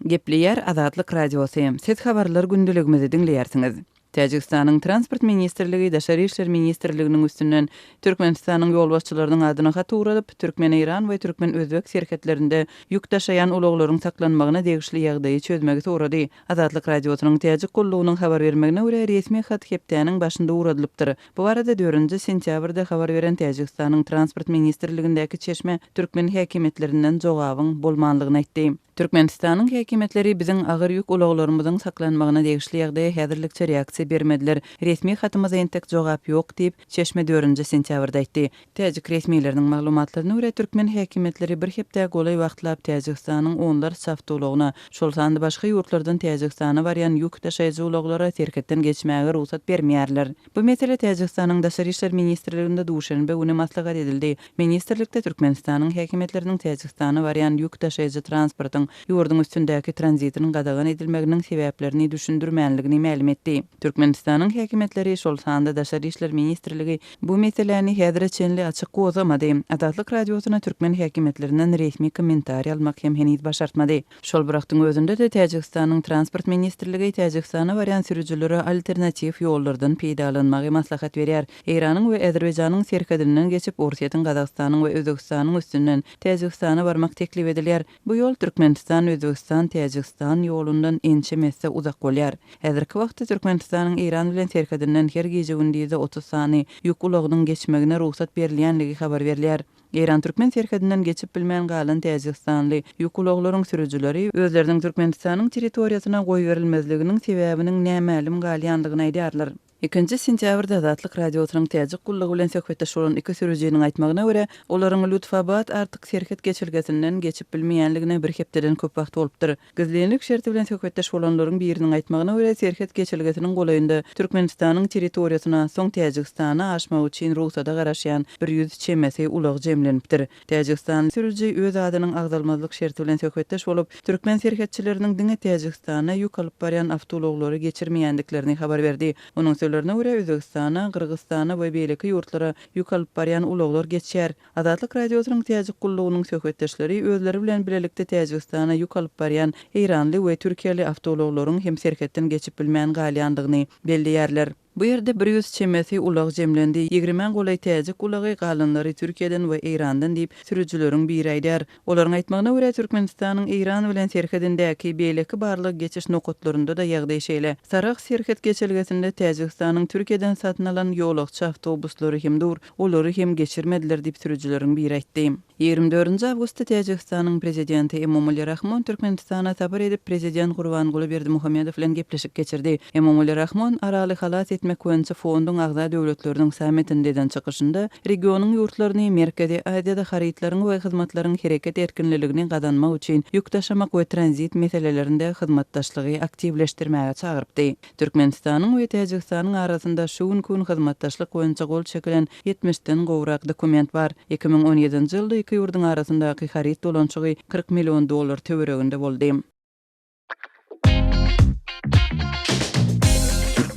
Gepleýär Azatlyk Radiosu. Siz habarlar gündeligimizi dinleýärsiňiz. Täjikistanyň Transport Ministrligi Daşary işler Ministrliginiň üstünden Türkmenistanyň ýolbaşçylarynyň adyna hat uralyp, Türkmen-Iran we Türkmen-Özbek şirketlerinde ýük taşaýan ulaglaryň saklanmagyna degişli ýagdaýy çözmegi sorady. Azatlyk Radiosynyň täjik gullugynyň habar bermegine görä resmi hat hepdäniň başynda uradylypdyr. Bu barada 4-nji sentýabrda habar beren Täjikistanyň Transport Ministrligindäki çeşme türkmen häkimetlerinden jogabyň bolmanlygyny aýtdy. Türkmenistanyň häkimetleri biziň agyr ýük ulaglarymyzyň saklanmagyna degişli ýagdaýa häzirlikçe reaksiýa bermediler. Resmi hatymyza entek jogap ýok diýip çeşme 4-nji sentýabrda aýtdy. Täjik resmiýetleriniň maglumatlaryna görä türkmen häkimetleri bir hepde golay wagtlap Täjikistanyň onlar safdulagyna, şol sandy başga ýurtlardan Täjikistana barýan ýük taşaýjy ulaglara serketden geçmäge ruhsat bermeýärler. Bu mesele Täjikistanyň Daşary işler Ministrliginde duşanbe güni maslahat edildi. Ministrlikde Türkmenistanyň häkimetleriniň Täjikistana barýan ýük taşaýjy transportyň ýurdun üstündäki tranzitiniň gadagan edilmeginiň sebäplerini düşündirmänligini ma'lum etdi. Türkmenistanyň häkimetleri şol sanda Daşary işler Ministrligi bu meseleni häzir çenli açyk gozamady. Azatlyk Radiosyna türkmen häkimetlerinden resmi kommentariýa almak hem henüz başartmady. Şol bırakdyň özünde de Täjikistanyň Transport Ministrligi Täjikistana barýan sürüjülere alternativ ýollardan peýdalanmagy maslahat berýär. Iranyň we Azerbaýjanyň serhedinden geçip Orsiýatyň, Gazagstanyň we Özbekistanyň üstünden Täjikistana barmak teklip edilýär. Bu ýol Türkmenistan, Özbekistan, Täjikistan ýolundan ençe messe uzak bolýar. Häzirki wagtda Türkmenistanyň Iran bilen serhedinden her gece gündüzi 30 sany ýük ulagynyň geçmegine ruhsat berilýänligi habar berilýär. Iran Türkmen serhedinden geçip bilmän galan Täjikistanly ýük ulaglaryň sürüjüleri özleriniň Türkmenistanyň territoriýasyna goý berilmezliginiň sebäbiniň nämälim galýanlygyny aýdýarlar. 2-nji sentýabrda Azatlyk Radiosynyň täjik gullugy bilen söhbetdeş bolan iki sürüjiniň aýtmagyna görä, olaryň Lutfabad artyk serket geçilgesinden geçip bilmeýänligine bir hepdeden köp wagt bolupdyr. Gizlenlik şerti bilen söhbetdeş bolanlaryň biriniň aýtmagyna görä, serket geçilgesiniň golayynda Türkmenistanyň territoriýasyna soň Täjikistana aşmak üçin ruhsata garaşýan 100 çemesi ulag jemlenipdir. Täjikistan sürüji öz adynyň agdalmazlyk şerti bilen söhbetdeş bolup, türkmen serketçileriniň diňe Täjikistana ýük alyp barýan awtolawlary geçirmeýändiklerini habar berdi. Onuň sözlerine göre Özbekistana, Kırgızstana we beýleki ýurtlara ýük alyp barýan ulaglar geçýär. Azatlyk Radiosynyň täjik gullugynyň söhbetdeşleri özleri bilen bilelikde Täjikistana ýük alyp barýan Iranly we Türkiýeli awtolawlaryň hem serketden geçip bilmän galýandygyny belliýärler. Bu ýerde 100 çemesi ulag jemlendi. 20 golay täjik ulagy galynlary Türkiýeden we Irandan diýip sürüjüleriň biri aýdýar. Olaryň aýtmagyna görä Türkmenistanyň Iran bilen serkedindäki beýleki barlyk geçiş nokatlarynda da ýagdaý şeýle. Sarak serket geçilgesinde Täjikistanyň Türkiýeden satyn alan ýolakçy awtobuslary hem dur, olary hem geçirmediler diýip sürüjüleriň biri aýtdy. 24 awgustda Täjikistanyň prezidenti Emomali Rahmon Türkmenistana sabar edip prezident Gurbanguly Berdimuhammedow bilen gepleşik geçirdi. Emomali Rahmon araly halas etmek boýunça fonduň agza döwletleriniň sametindeden çykyşynda regionyň ýurtlaryny Merkezi Aziýada harytlaryň we hyzmatlaryň hereket erkinligini gadanmak üçin ýük taşamak we tranzit meselelerinde hyzmatdaşlygy aktivleşdirmäge çagyrypdy. Türkmenistanyň we Täjikistanyň arasynda şu gün hyzmatdaşlyk boýunça gol çekilen 70den gowrak dokument bar. 2017-nji ýylda iki ýurduň arasyndaky haryt dolançygy $40 million töwereginde boldy.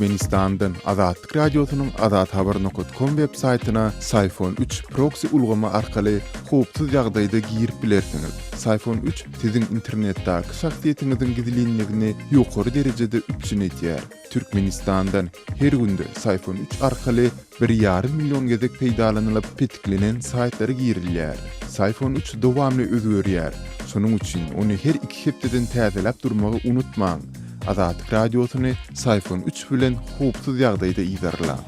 Türkmenistan'dan Azatlyk Radiosynyň azathabar.com web saýtyna Sayfon 3 proxy ulgama arkaly howpsuz ýagdaýda girip bilersiňiz. Sayfon 3 siziň internetdäki şahsiýetiňiziň gizlinligini ýokary derejede üçin etýär. Türkmenistan'dan her günde Sayfon 3 arkaly 1,5 million gezek peýdalanylyp petiklenen saýtlary girilýär. Sayfon 3 dowamly özgörýär. Şonuň üçin ony her 2 hepdeden täzelep durmagy unutmaň. Azatlyk Radiosyny Sayfon 3 bilen howpsuz ýagdaýda iýdarlar.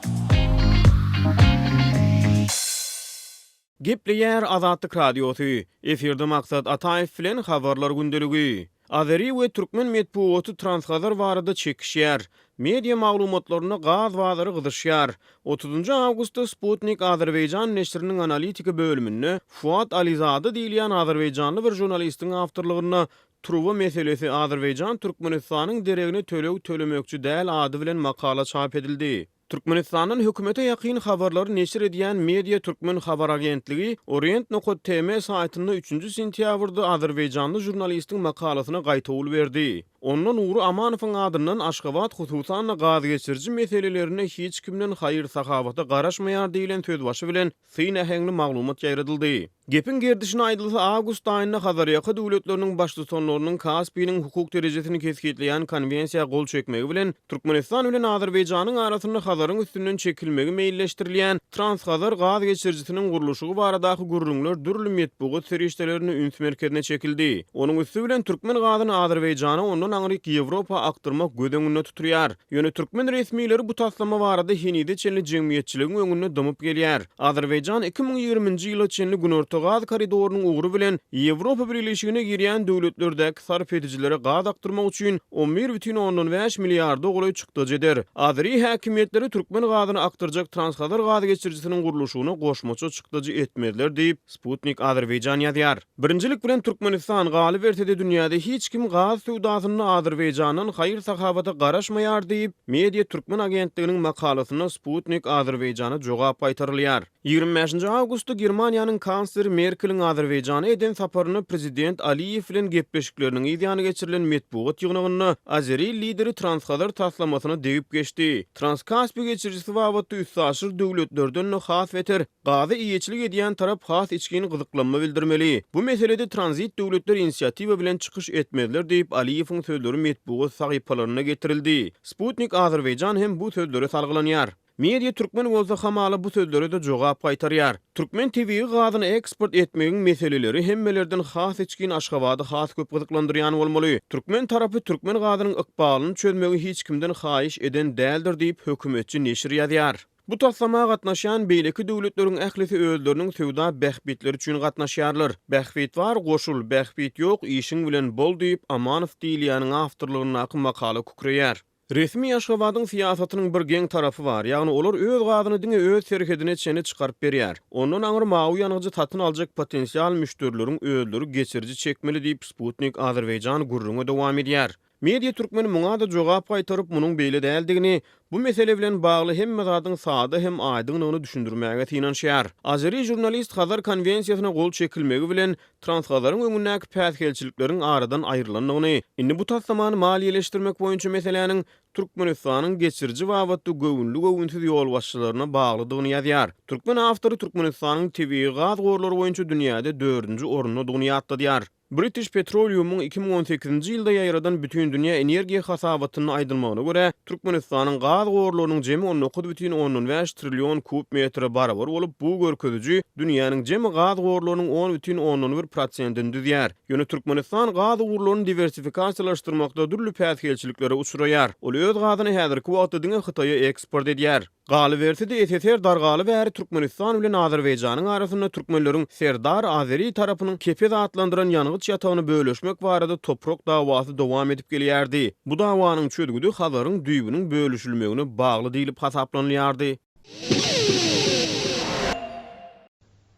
Gepleýär Azatlyk Radiosy. Eferde maksat Ataýew bilen habarlar gündeligi. Azeri we türkmen medeniýeti transxazar barada çekişýär. Media maglumatlaryna gaz bazary gyzyşýar. 30 awgustda Sputnik Azerbaýjan neşriniň analitiki bölüminde Fuat Alizada diýilýän Azerbaýjanly bir jurnalistiň awtorlygyna Truva meselesi Azerbaýjan Türkmenistanyň deregini tölemekçi däl ady bilen makala çap edildi. Türkmenistanyň hökümete ýakyn habarlary neşir edýän Media Türkmen habar agentligi Orient.tm saýtynda 3-nji sentýabrda Azerbaýjanly jurnalistiň makalasyna gaýtawl berdi. Ondan Uğur Amanowyň adyndan Aşgabat hususan gaz geçirji meselelerine hiç kimden hayır sahabata garaşmaýar diýilen söz başy bilen syň ähengli maglumat ýaradyldy. Gepin gerdişine aýdylsa awgust aýynda Hazarýaky döwletleriniň başly sonlarynyň Kaspiynyň hukuk derejesini kesgitleýän konwensiýa gol çekmegi bilen Türkmenistan bilen Azerbaýjanyň arasynda Hazaryň üstünden çekilmegi meýilleşdirilýän Transhazar gaz geçirjisiniň gurulşy baradaky gürrüňler dürli metbuat serişdelerini üns merkezine çekildi. Onuň üstü bilen Türkmen gazyny Azerbaýjana ondan aňryk Ýewropa aktyrmak gödeňinde tutýar. Ýöne Türkmen resmiýetleri bu taslama barada hinide çenli jemgyýetçiligiň öňüne dymyp gelýär. Azerbaýjan 2020-nji ýyla çenli Günorta gaz koridorunyň ugry bilen Ýewropa Birleşigine girýän döwletlerdäki sarf edijilere gaz aktyrmak üçin 11,5 milliard dolar çykdy eder. Azeri häkimetleri Türkmen gazyny aktyrjak Transhazar gaz geçirjisiniň gurulşygyna goşmaça çykdyjy etmediler diýip Sputnik Azerbaýjan ýazýar. Birinjilik bilen Türkmenistan galyp berse-de dünýäde hiç kim gaz suwdasyny Azerbaýjanyň haýyr sahabata garaşmaýar diýip Media Türkmen agentliginiň makalasyna Sputnik Azerbaýjana jogap aýtarylýar. 25-nji awgustda Germaniýanyň kansleri Merkeliň Azerbaýjana eden saparyny prezident Aliýew bilen gepleşikleriniň ýygyny geçirilen metbuat ýygnygyny Azeri lideri Transhazar taslamasyna degip geçdi. Transkaspy geçirjisi wagtda üstsaşyr döwletlerden has weter gazy iýeçilik edýän tarap has içgini gyzyklanma bildirmeli. Bu meselede tranzit döwletler inisiýatiwa bilen çykyş etmediler diýip Aliýewiň sözleri metbuat sahypalaryna getirildi. Sputnik Azerbaýjan hem bu sözleri salgılanýar. Media Türkmen bolsa hamala bu sözlere de jogap aýtarýar. Türkmen TV gazyny eksport etmegiň meseleleri hemmelerden has içkin Aşgabady has köp gyzyklandyrýan bolmaly. Türkmen tarapy Türkmen gazynyň ykbalyny çözmegi hiç kimden haýyş eden däldir diýip hökümetçi neşir ýazýar. Bu taslama gatnaşan beýleki döwletleriň ählisi özleriniň sowda bähbitleri üçin gatnaşýarlar. Bähbit bar, goşul bähbit ýok, işiň bilen bol diýip Amanow diýilýäniň awtorlygyna makala kukreýär. Resmi Aşgabadyň siýasatynyň bir geň tarapy bar, ýagny olar öz gazyny diňe öz serkedine çeni çykaryp berýär. Ondan aňyr mawy ýanyjy tatyn aljak potensial müşterileriň özleri geçirji çekmeli diýip Sputnik Azerbaýjan gurrunga dowam edýär. Media Türkmen muňa da jogap aýtaryp munyň beýle däldigini, bu mesele bilen bagly hem zadyň sady hem aýdyglygyny düşündirmäge tinanşýar. Azeri jurnalist Hazar konwensiýasyna gol çekilmegi bilen Transhazaryň öňündäki päsgelçilikleriň aradan aýrylanyny, indi bu taslamany maliýeleşdirmek boýunça meseleniň Türkmenistanyň geçirji wagtda göwünsiz ýol başçylaryna baglydygyny ýazýar. Türkmen awtory Türkmenistanyň TV gaz gorlary boýunça dünýäde 4-nji orunda duruny ýatdýar. British Petroleum'un 2018-nji ýylda ýaýradan bütün dünýä energiýa hasabatyny aýdylmagyna görä, Türkmenistanyň gaz gorlarynyň jemi 19,5 trillion kub metre barabar bolup, bu görkeziji dünýäniň jemi gaz gorlarynyň 10,1%-ni düzýär. Ýöne Türkmenistan gaz gorlaryny diversifikasiýalaşdyrmakda dürli päsgelçiliklere uçuraýar. Ol öz gazyny häzirki wagtda diňe Hytaýa eksport edýär. Galy berse-de SSR dargaly bäri Türkmenistan bilen Azerbaýjanyň arasynda türkmenleriň Serdar Azeri tarapynyň kepez atlandyran ýanygyç ýatagyny bölüşmek barada toprak dawasy dowam edip gelýärdi. Bu dawanyň çödgüdi Hazaryň düýbüniň bölüşilmegine bagly diýilip hasaplanýardy.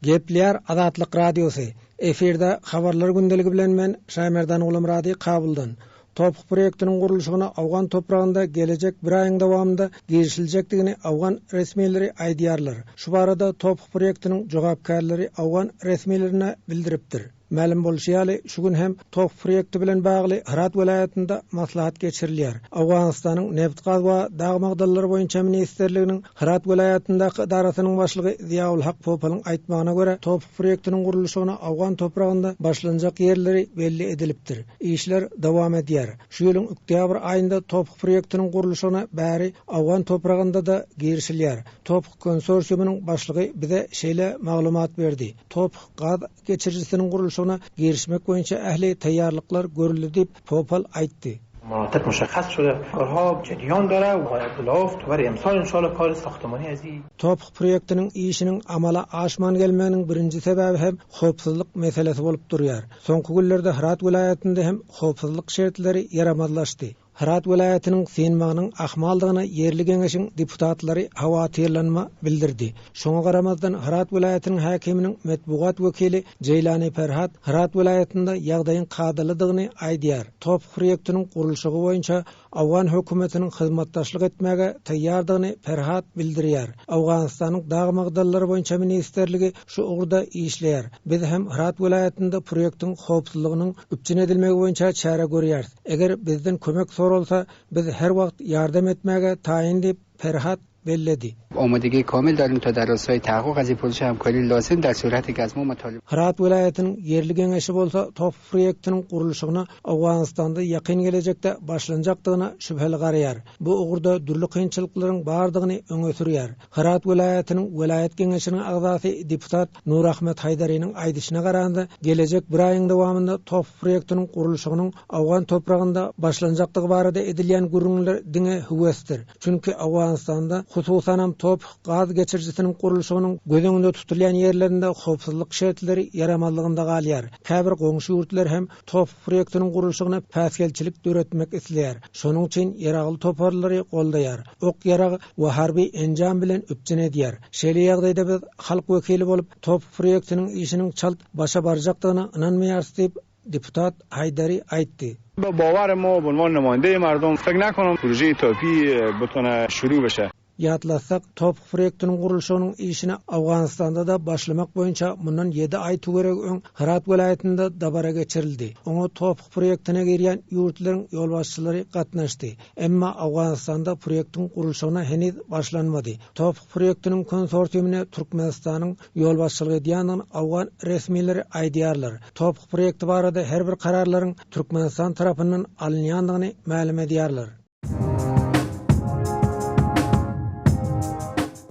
Gepler Azatlyk Radiosu. Eferde habarlar gündeligi bilen men Şamerdan Ulum Radi Kabuldan. Topuk proyektinin guruluşyna Awgan toprağında gelecek bir ayın dowamında girişiljekdigini Awgan resmiýetleri aýdýarlar. Şu barada Topuk proyektinin jogapkärleri Awgan resmiýetlerine bildiripdir. Ma'lum bolşýaly, şu gün hem Topuk proyekti bilen bagly Herat welaýatynda maslahat geçirilýär. Awganistanyň neft gaz we dağ magdallary boýunça ministrliginiň Herat welaýatyndaky darasynyň başlygy Ziyaul Haq Popalyň aýtmagyna görä, Topuk proyektiniň guruluşyna Awgan toprağında başlanjak ýerleri belli edilipdir. İşler dowam edýär. Şu ýylyň oktyabr aýynda Topuk proyektiniň guruluşyna bäri Awgan toprağında da girişilýär. Topuk konsorsiumynyň başlygy bize şeýle maglumat berdi. Topuk gaz geçirjisiniň guruluşyna girişmek boýunça ähli taýýarlyklar görüldi diýip Popal aýtdy. مناطق مشخص شده کارها جریان داره و اطلاعات و امسال ان شاء الله کار ساختمانی ازی Topuk proyektiniň işiniň amala aşman gelmeginiň birinji sebebi hem howpsuzlyk meselesi bolup durýar. Soňky günlerde Herat welaýatynda hem howpsuzlyk şertleri ýaramazlaşdy. Herat vilayetinin Sinmağının ahmaldygyna yerli geňeşiň deputatlary hawatyrlanma bildirdi. Şoňa garamazdan Herat vilayetiniň häkiminiň metbuat wekili Ceylani Ferhat Herat vilayetinde ýagdaýyň kadalydygyny aýdýar. Top proýektiniň gurulşy boýunça Awgan hökümetiniň hyzmatdaşlyk etmäge taýýardygyny Ferhat bildirýär. Awganistanyň dağı magdallary boýunça ministerligi şu ugurda işleýär. Biz hem Herat vilayetinde proýektiň howpsuzlygynyň üpçün edilmegi boýunça çäre görýäris. Eger bizden kömek sorulsa biz her wagt ýardam etmäge taýin diýip Ferhat belledi. آمادگی کامل داریم تا در راستای تحقق از این پروژه همکاری لازم در صورتی که از ما مطالب Herat vilayetiniň yerli geňeşi bolsa top proýektiniň gurulşygyna Awganistanda ýakyn gelecekde başlanjakdygyna şüpheli garaýar. Bu ugurda dürli kynçylyklaryň bardygyny öňe sürýär. Herat vilayetiniň vilayet geňeşiniň agzasy deputat Nurahmet Haydariň aýdyşyna garanda gelecek bir aýyň dowamında top proýektiniň gurulşygynyň Awgan topragynda başlanjakdygy barada edilýän gürrüňler diňe hüwesdir. Çünki Awganistanda hususan top gaz geçirjisiniň gurulşygynyň gözüňde tutulýan ýerlerinde howpsuzlyk şertleri ýaramanlygynda galýar. Käbir goňşy ýurtlar hem top proýektiniň gurulşygyna päsgelçilik döretmek isleýär. Şonuň üçin ýaragly toparlary goldaýar. Ok ýaragy we harby enjam bilen üpçün edýär. Şeýle ýagdaýda biz halk wekili bolup top proýektiniň işiniň çalt başa barjakdygyna inanmaýarys diýip deputat Haydari aýtdy. با باور ما به عنوان نماینده مردم فکر نکنم پروژه توپی بتونه شروع بشه. Ýatlasak, top proýektiniň gurulşygynyň işine Awganistanda da başlamak boýunça mundan 7 aý töwereg öň Herat vilayetinde dabara geçirildi. Oňa top proýektine girýän ýurtlaryň ýolbaşçylary gatnaşdy. Emma Awganistanda proýektiň gurulşygyna heniz başlanmady. Top proýektiniň konsorsiumyna Türkmenistanyň ýolbaşçylyk edýändigini Awgan resmileri aýdýarlar. Top proýekti barada her bir kararlaryň Türkmenistan tarapyndan alınýandygyny ma'lum edýärler.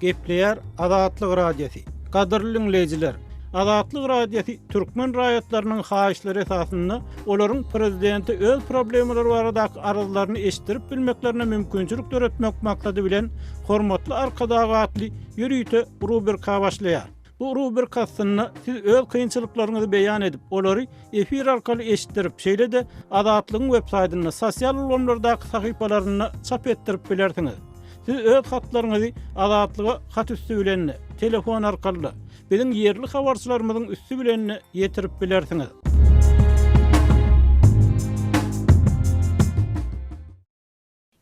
Gepleýär Azatlyk radiosi. Gadyrly dinleýijiler, Azatlyk radiosi türkmen raýatlarynyň haýyşlary esasynda olaryň prezidenti öz problemleri baradaky arzularyny eşdirip bilmeklerine mümkinçilik döretmek maksady bilen hormatly arkadagatly ýürüýte rubrika başlaýar. Bu rubrikasyny siz öz kynçylyklaryňyzy beýan edip, olary efir arkaly eşitdirip, şeýle de Azatlygyň web saýtyna, sosial ulamlardaky sahypalaryna çap etdirip bilersiňiz. Siz öz hatlaryňyzy Azatlyga hat üstü bilen, telefon arkaly, biziň ýerli habarçylarymyzyň üstü bilen ýetirip bilersiňiz.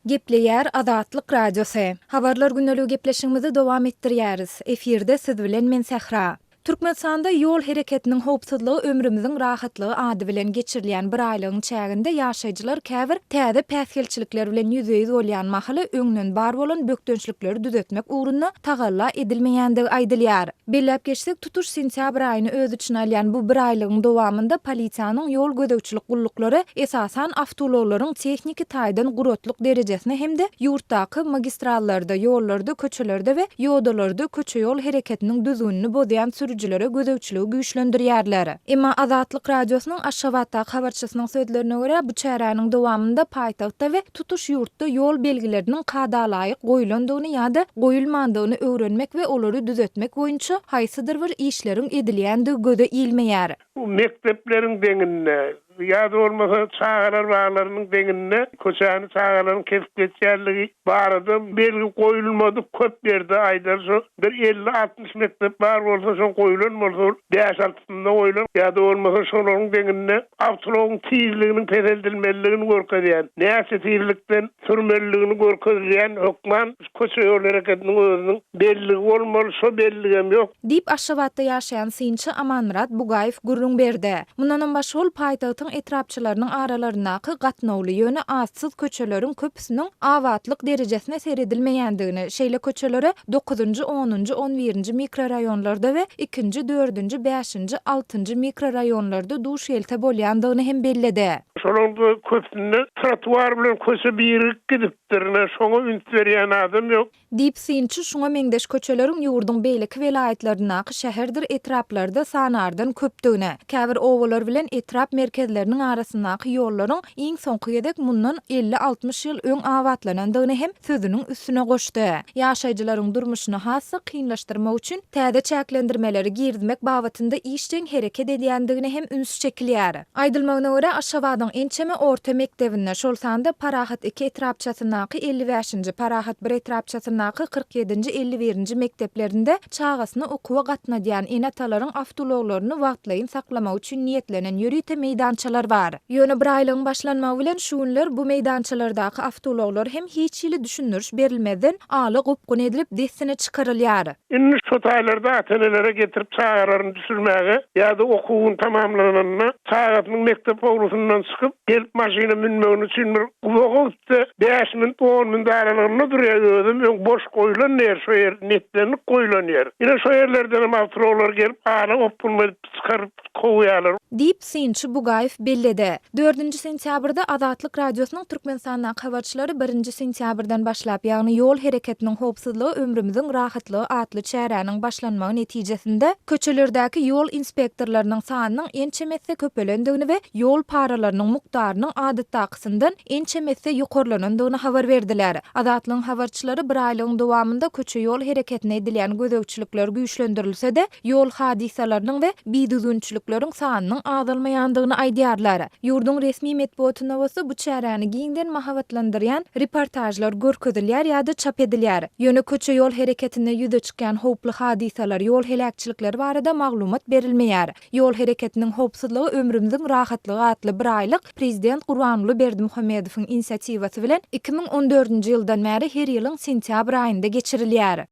Gepleýär Azatlyk radiosy. Habarlar günneligi gepleşigimizi dowam etdirýäris. Efirde siz bilen men Sehra. Türkmenistanda ýol hereketiniň howpsuzlygy ömrümiziň rahatlygy ady bilen geçirilýän bir aýlygyň çäginde ýaşaýjylar käbir täze päsgelçilikler bilen ýüzüýüz bolýan mahaly öňünden bar bolan bökdönçlikleri düzeltmek uğruna tagalla edilmeýändigi aýdylýar. Bellep geçsek tutuş sentýabr aýyny öz içine alýan bu bir aýlygyň dowamında polisiýanyň ýol gödekçilik gullukları esasan awtologlaryň tehniki taýdan gurutluk derejesine hemde ýurtdaky magistrallarda, ýollarda, köçelerde we ýodalarda köçe ýol hereketiniň düzgünlüğini bozýan sürücülere gödekçiligi güýçlendirýärler. Emma Azatlyk radiosynyň Aşgabatda habarçysynyň sözlerine görä bu çäräniň dowamında paýtagtda we tutuş ýurtda ýol belgileriniň kadalaýyk goýulandygyny ýa-da goýulmandygyny öwrenmek we olary düzeltmek boýunça haýsydyr bir işleriň edilýändigi göze ilmeýär. Bu mektepleriň deňinde ýa-da bolmasa çağalar bağlarynyň deňinde köçäni çağalaryň kesip geçýärligi barada belgi goýulmady köp ýerde aýdar şu 50-60 mektep bar bolsa şo goýulanmasa däş altynda goýulan ýa-da bolmasa şolaryň deňinde awtologyň tizliginiň pereldilmeligini görkezýän näçe tizlikden sürmeligini görkezýän hökman köçe ýol hereketiniň özüniň belligi bolmaly şo belligem ýok diýip Aşgabatda ýaşaýan synçy Amanmurat Bugaýew gurrun berdi. Mundan başga ol paýtagtyň etrapçylarynyň aralaryndaky gatnawly ýöne azsyz köçeleriň köpüsiniň awatlyk derejesine seredilmeýändigini, şeýle köçelere 9-njy, 10-njy, 11-nji mikroraýonlarda we 2-nji, 4-nji, 5-nji, 6-njy mikroraýonlarda duş ýelte bolýandygyny hem belledi. Şolonda köpüsinde trotuar bilen köçe birik gidipdirne, şoňa üns berýän adam ýok. Diýip synçy şoňa meňdeş köçeleriň ýurdun beýleki welaýatlaryna şäherdir etraplarda sanardan köpdigine, käbir owalar bilen etrap merkezleri şäherleriniň arasyndaky ýollaryň iň soňky gedek mundan 50-60 ýyl öň awatlanandygyny hem sözüniň üstüne goşdy. Ýaşaýjylaryň durmuşyny hassa kynlaşdyrmak üçin täze çäklendirmeleri girdmek babatynda işden hereket edýändigine hem üns çekilýär. Aýdylmagyna görä Aşgabatyň ençeme orta mektebinde şol sanda Parahat 2 etrapçasynaky 55-nji, Parahat 1 etrapçasynaky 47-51-nji mekteplerinde çağasyny okuwa gatnadýan enatalaryň awtologlaryny wagtlaýyn saklamak üçin niýetlenen ýörüte meýdançalar bar. Ýöne bir aýlygyň başlanmagy bilen şuňlar bu meýdançalardaky awtologlar hem hiç ýyly düşündürüş berilmeden aly gupgun edilip dessine çykarylýar. Inni şu taýlarda atelelere getirip çağararyny düşürmäge ýa-da okuwun tamamlananyna çağatynyň mektep owlusundan çykyp gelip maşyna minmegini üçin bir gupgupdy 5 min 10 min daralygyny durýar boş goýulan ýer şu ýer netlerini goýulan ýer. Ýene şu ýerlerden hem awtologlar gelip aly gupgun edip çykaryp goýýarlar. Diýip Sinçi Bugaýew belledi. 4-nji sentýabrda Azatlyk radiosynyň Türkmenistanyň habarçylary 1-nji sentýabrdan başlap ýagny ýol hereketiniň howpsuzlygy ömrümiziň rahatlygy atly çäräniň başlanmagy netijesinde köçelerdäki ýol inspektorlarynyň sanynyň ençemese köpelendigini we ýol paralarynyň mukdarynyň adatdakysyndan ençemese ýokarlanandygyny habar berdiler. Azatlyň habarçylary bir aýlygyň dowamında köçe ýol hereketine edilýän gözegçilikler güýçlendirilse-de ýol hadisalarynyň we biduýunçylyklariň sanynyň azalmaýandygyny aýdýarlar. Ýurdun resmi medeniýet wasy bu çäräni giňden mahabatlandyrýan reportajlar görkezilýär ýa-da çap edilýär. Ýöne köçe ýol hereketine ýüze çykan howply hadisalar, ýol helakçylikleri barada maglumat berilmeýär. Ýol hereketiniň howpsuzlygy ömrümiziň rahatlygy atly bir aýlyk Prezident Gurbanuly Berdimuhammedowyň inisiativasy bilen 2014-nji ýyldan bäri her ýylyň sentýabr aýynda geçirilýär.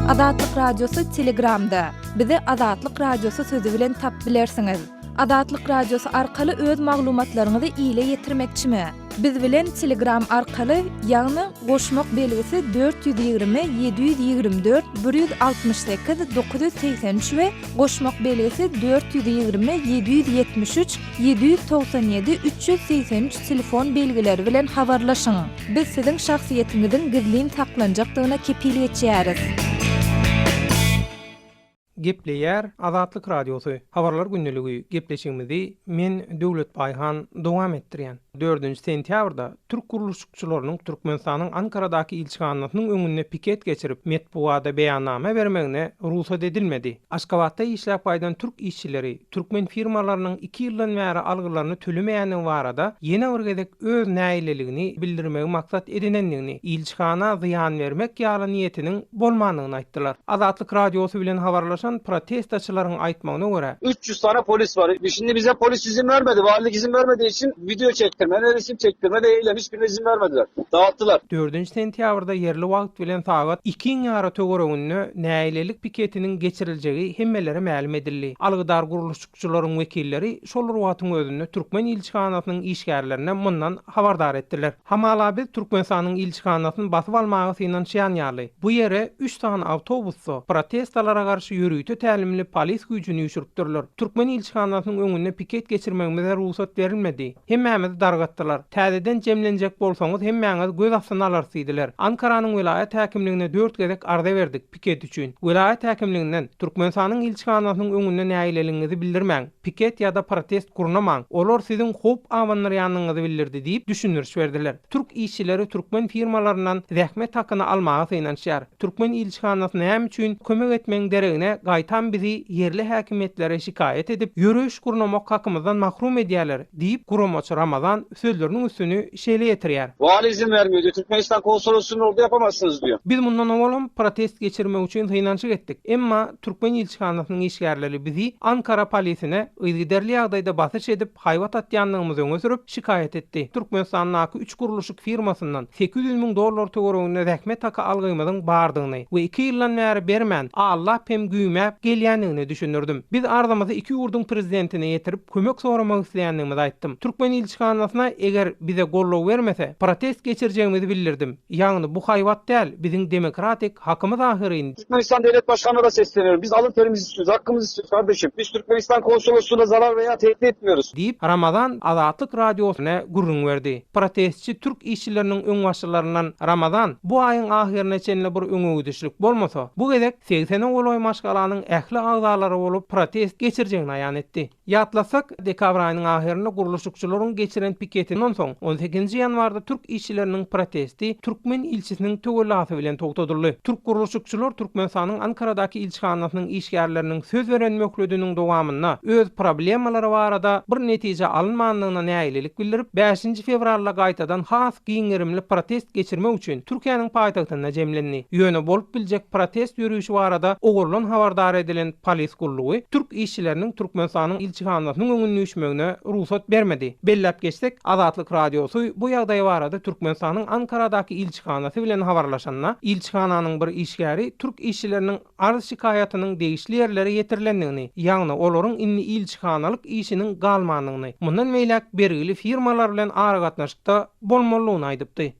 Azatlyk radiosu Telegramda. Bizi Azatlyk radiosu sözü bilen tap bilersiňiz. Azatlyk radiosu arkaly öz maglumatlaryňyzy ýyle ýetirmekçimi? Biz bilen Telegram arkaly ýagny goşmak belgisi 420 724 168 983 we goşmak belgisi 420 773 797 383 telefon belgileri bilen habarlaşyň. Biz siziň şahsiýetiňiziň gizlin taklanjakdygyna kepil etýäris. Gepleýär Azatlyk radiosu. Habarlar günneligi gepleşigimizi men Döwlet Baýhan dowam etdirýän. 4-nji sentýabrda Türk guruluşçylarynyň Türkmenistanyň Ankaradaky ilçiganatynyň öňünde piket geçirip metbuada beýannama bermegine ruhsat edilmedi. Aşgabatda işläp baýdan türk işçileri türkmen firmalarynyň 2 ýyldan bäri algylaryny tölemeýäniň barada ýene bir gezek öz näýleligini bildirmegi maksat edinendigini, ilçigana zyýan bermek ýaly niýetiniň bolmanyny aýtdylar. Azatlyk radiosu bilen habarlaşan protestoçylaryň aýtmagyna görä 300 tane polis var. Şimdi bize polis izin vermedi. Valilik izin vermediği için video çektirme, resim çektirme de eylemiş, bir izin vermediler. Dağıttılar. 4-nji sentýabrda yerli wagt bilen sagat 2 ýara töwereginde näýlelik piketiniň geçiriljegi hemmelere ma'lum edildi. Algydar guruluşçylaryň wekilleri şol wagtyň özünde Türkmen ilçiganatynyň işgärlerine mundan habardar etdiler. Hamala biz Türkmenistanyň ilçiganatyny basyp almagy synan şeýan ýaly. Bu ýere 3 tane awtobusy protestolara garşy ýürüýte tälimli polis güýjüni ýüşüripdirler. Türkmen ilçiganatynyň öňünde piket geçirmegimize ruhsat berilmedi. Hemmämiz dargatdylar. Täzeden jemlenjek bolsaňyz hemmäňiz göz astyna alarsydylar. Ankaranyň vilayet häkimligine 4 gezek arda berdik piket üçin. Vilayet häkimliginden Türkmenistanyň ilçiganatynyň öňünde näýleligiňizi bildirmäň. Piket ýa-da protest gurnamaň. Olar siziň hop awanlary ýanyňyzy bildirdi diýip düşünürüş berdiler. Türk işçileri Türkmen firmalaryndan zähmet hakyny almagy synanýar. Türkmen ilçiganatyna näme üçin kömek etmeň deregine gaýtan bizi yerli häkimetlere şikayet edip ýürüş gurnamak hakymyzdan mahrum edýärler diýip Guramaçy Ramazan sözleriniň üstüni şeýle ýetirýär. Vali izin vermiyor diyor. Türkmenistan konsolosluğunun orada yapamazsınız diyor. Biz mundan awalym protest geçirmek üçin hynançyk etdik. Emma Türkmen ilçiganatynyň işgärleri bizi Ankara polisine ýygyderli ýagdaýda basyş edip haýwat atýanlygymyzy öňe sürüp şikayet etdi. Türkmenistanyň 3 guruluşyk firmasynyň 800 000 dollar töwereginde zähmet haky algymyzyň bardygyny we 2 ýyldan bäri bermän Allah pem güýmäp gelýändigini düşünürdim. Biz arzamyzy 2 ýurdun prezidentine ýetirip kömek soramak isleýändigimizi aýtdym. Türkmen ilçiganatyna eger bize gollaw bermese protest geçirjegimizi bildirdim. Ýagny bu haýwat däl, biziň demokratik hakymyz ahyryn. Türkmenistan Devlet Başkanı'na da sesleniyorum. Biz alın terimizi istiyoruz, hakkımızı istiyoruz kardeşim. Biz Türkmenistan konsolosluğuna zarar veya tehdit etmiyoruz. Diýip Ramazan Azatlyk radiosyna gurrun berdi. Protestçi Türk işçileriniň öň başçylaryndan Ramazan bu aýyň ahyryna çenli bir öňe gidişlik bolmasa, bu gezek 80 goloy maşgal Türkmenistanyň ähli agzalary bolup protest geçirjegini aýan etdi. Ýatlasak, dekabr aýynyň ahyrynda guruluşçylaryň geçiren piketinden soň 18-nji ýanwarda türk işçileriniň protesti Türkmen ilçisiniň töwelasy bilen togtadyldy. Türk guruluşçylar Türkmenistanyň Ankaradaky ilçihanasynyň işgärleriniň söz beren möhlediniň dowamyna öz problemalary barada bir netije alınmanlygyna näýlelik bildirip 5-nji fevralda gaýtadan has giňerimli protest geçirmek üçin Türkiýanyň paýtagtyna jemlendi. Ýöne bolup biljek protest ýürüýüşi barada ogurlan habardar edilen polis gullugy Türk işçileriniň Türkmenistanyň ilçihanasynyň öňüne düşmegine ruhsat bermedi. Bellap geçsek, Azatlyk radiosu bu ýagdaý barada Türkmenistanyň Ankaradaky ilçihanasy bilen habarlaşanna, ilçihananyň bir işgäri Türk işçileriniň arz şikayatynyň degişli ýerlere ýetirilendигini, ýagny olaryň inni ilçihanalyk işiniň galmanlygyny, mundan meýlek bergili firmalar bilen ara gatnaşykda bolmalygyny aýdypdy.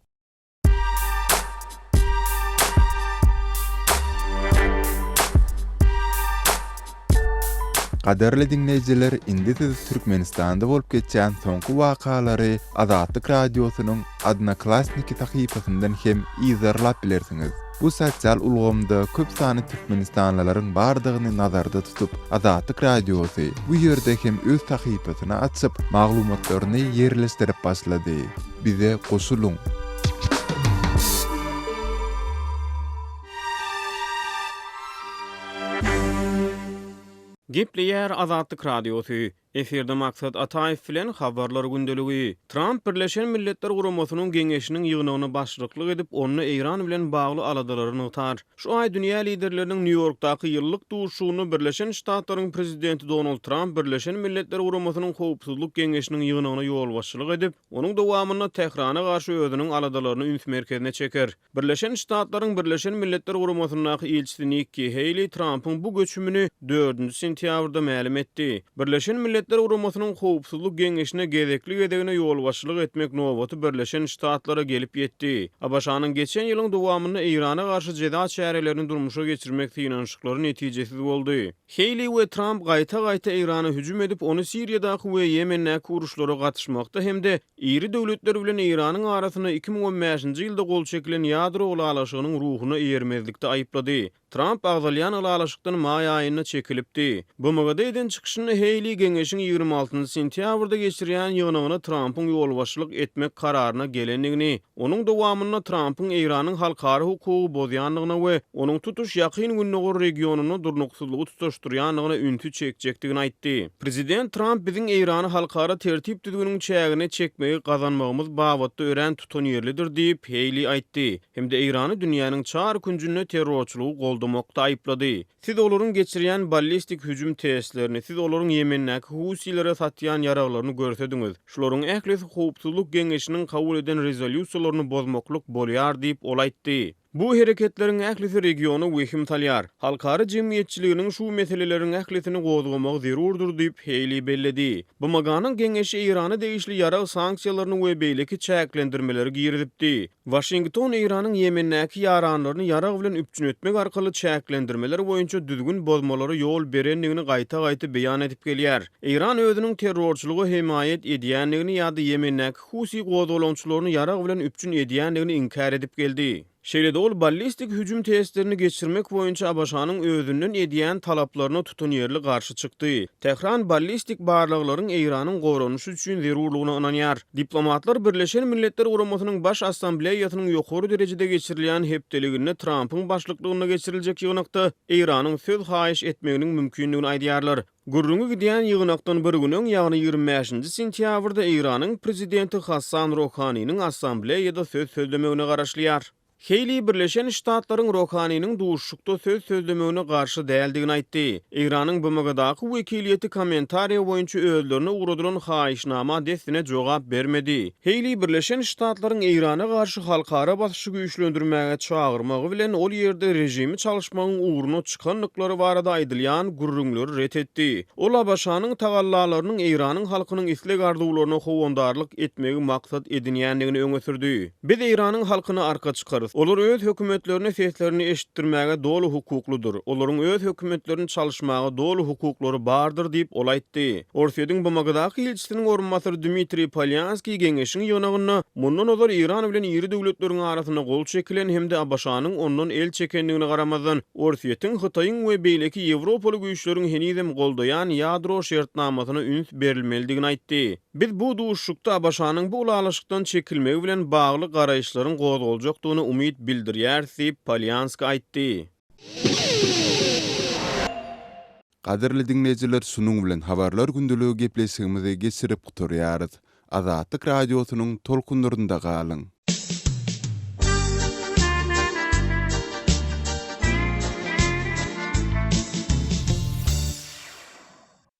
Qaderli dinleyijiler, indi siz Türkmenistanda bolup geçen soňky wakalary Azatlyk radiosynyň Adnaklasniki tahypasyndan hem izarlap bilersiňiz. Bu sosial ulgamda köp sany Türkmenistanlylaryň bardygyny nazarda tutup, Azatlyk radiosy bu ýerde hem öz tahypasyny açyp, maglumatlaryny ýerleşdirip başlady. Bize goşuluň. Gepleýär Azatlyk radiosu. Eferde maksat Ataýew bilen habarlar gündeligi. Trump Birleşen Milletler Guramasynyň geňeşiniň ýygynyny başlyklyk edip, onu Iran bilen bagly aladalaryny utar. Şu aý dünýä liderleriniň New Yorkdaky ýyllyk duşugyny Birleşen Ştatlaryň prezidenti Donald Trump Birleşen Milletler Guramasynyň howpsuzlyk geňeşiniň ýygynyny ýolbaşçylyk edip, onuň dowamyny Tehrana garşy özüniň aladalaryny üns merkezine çeker. Birleşen Ştatlaryň Birleşen Milletler Guramasynyň elçisi Nikki Haley Trump'yň bu göçümini 4-nji sentýabrda ma'lum etdi. Birleşen Milletler Guramasynyň howpsuzlyk geňeşine gezekli gedegine ýolbaşçylyk etmek nowaty Birleşen Ştatlara gelip ýetdi. Abaşanyň geçen ýylyň dowamyny Irana garşy jeda çärelerini durmuşa geçirmek inançyklary netijesiz boldy. Haley we Trump gaýta-gaýta Irana hüjüm edip, onu Siriýadaky we Ýemendäki uruşlara gatnaşmakda hemde iri döwletler bilen Iranyň arasyna 2015-nji ýylda gol çekilen ýadro ulalaşygynyň ruhuny eýermezlikde aýyplady. Trump agzalyan ulalaşykdan maý aýyna çekilipdi. Bu magadaýdan çykyşyny Haley geňeşiň 26-njy sentýabrda geçirýän ýygynyny Trump'yň ýolbaşçylyk etmek kararyna gelendigini, onuň dowamyny Trump'yň Iranyň halkary hukugy bozýanlygyna we onuň tutuş ýakyn günneger regionuny durnuksuzlygy tutaşdyrýanlygyna üntü çekjekdigini aýtdy. Prezident Trump biziň Irany halkary tertip düzgünüň çägine çekmegi gazanmagymyz babatda ören tutan ýerlidir diýip Haley aýtdy. Hemde Irany dünýäniň çar künjünde terrorçylygy goldamakda aýplady. Siz olaryň geçirýän ballistik hüjüm tesislerini, siz olaryň Ýemendäki Husilere satýan ýaraglaryny görsediňiz. Şolaryň ählisi howpsuzlyk geňeşiniň kabul eden rezolýusiýalaryny bozmaklyk bolýar diýip ol aýtdy. Bu hereketleriň ählisi regiony wehim talýar. Halkary jemgyýetçiliginiň şu meseleleriň ählisini gozgamak zerurdur diýip Haley belledi. Bu maganyň geňeşi Irany degişli ýarag sanksiýalaryny we beýleki çäklendirmeleri girdipdi. Washington Iranyň Ýemendäki ýaranlaryny ýarag bilen üpçün etmek arkaly çäklendirmeler boýunça düzgün bozmalary ýol berendigini gaýta-gaýta beýan edip gelýär. Iran özüniň terrorçylygy himayet edýänligini ýa-da Ýemendäki Husi gozalançylaryny ýarag bilen üpçün edýänligini inkar edip geldi. Şeýle ol ballistik hüjüm tesislerini geçirmek boýunça Abaşanyň özünden edýän talaplaryna tutan ýerli garşy çykdy. Tehran ballistik barlyklaryň Iranyň goranuşy üçin zerurlygyna inanýar. Diplomatlar Birleşen Milletler Guramasynyň baş assambleýasynyň ýokary derejede geçirilýän hepdeligini Trump'yň başlyklygyna geçiriljek ýygnakda Iranyň söz haýyş etmeginiň mümkinligini aýdýarlar. Gurrungy gidýän ýygnakdan bir günüň, ýagny 25-nji sentýabrda Iranyň prezidenti Hassan Rouhanyň assambleýada söz sözlemegine garaşlýar. Haley Birleşen Ştatlaryň Rouhanyň duşukda söz sözlemegine garşy däldigini aýtdy. Iranyň bu magadaky wekiliýeti kommentariýa boýunça özlerini uğradylan haýyşnama desine jogap bermedi. Haley Birleşen Ştatlaryň Irana garşy halkara basyşy güýçlendirmäge çagyrmagy bilen ol ýerde rejimi çalışmagyň uğruna çykanlyklary barada aýdylýan gurrunglary ret etdi. Ol Abaşanyň tagallalarynyň Iranyň halkynyň isleg arzuwlaryna howandarlyk etmegi maksat edinýändigini öňe sürdi. Biz Iranyň halkyny arka çykarys, Olar öz hökümetlerine seslerini eşitdirmäge dolu hukukludur. Olaryň öz hökümetlerini çalışmaga dolu hukuklary bardyr diýip ol aýtdy. Orsiýanyň bu magadaky ilçisiniň orunmasary Dmitri Polyanskiy geňeşiň ýönegiňne mundan olar İran bilen iri döwletleriň arasyna gol çekilen hemde Abaşanyň ondan el çekendigine garamazdan Orsiýetin Hytaýyň we beýleki Ýewropaly güýçleriň henizem goldaýan ýadro şertnamasyna üns berilmeligini aýtdy. Biz bu duşukda Abaşanyň bu ulalaşykdan çekilmegi bilen bagly garaýşlaryň gozuljakdygyny umyt bildirýär diýip Polyanskiy aýtdy. Qadirli dinleyijiler, şunuň bilen habarlar gündeligi gepleşigimizi geçirip guturýarys. Azatlyk radiosynyň tolkunlarynda galyň.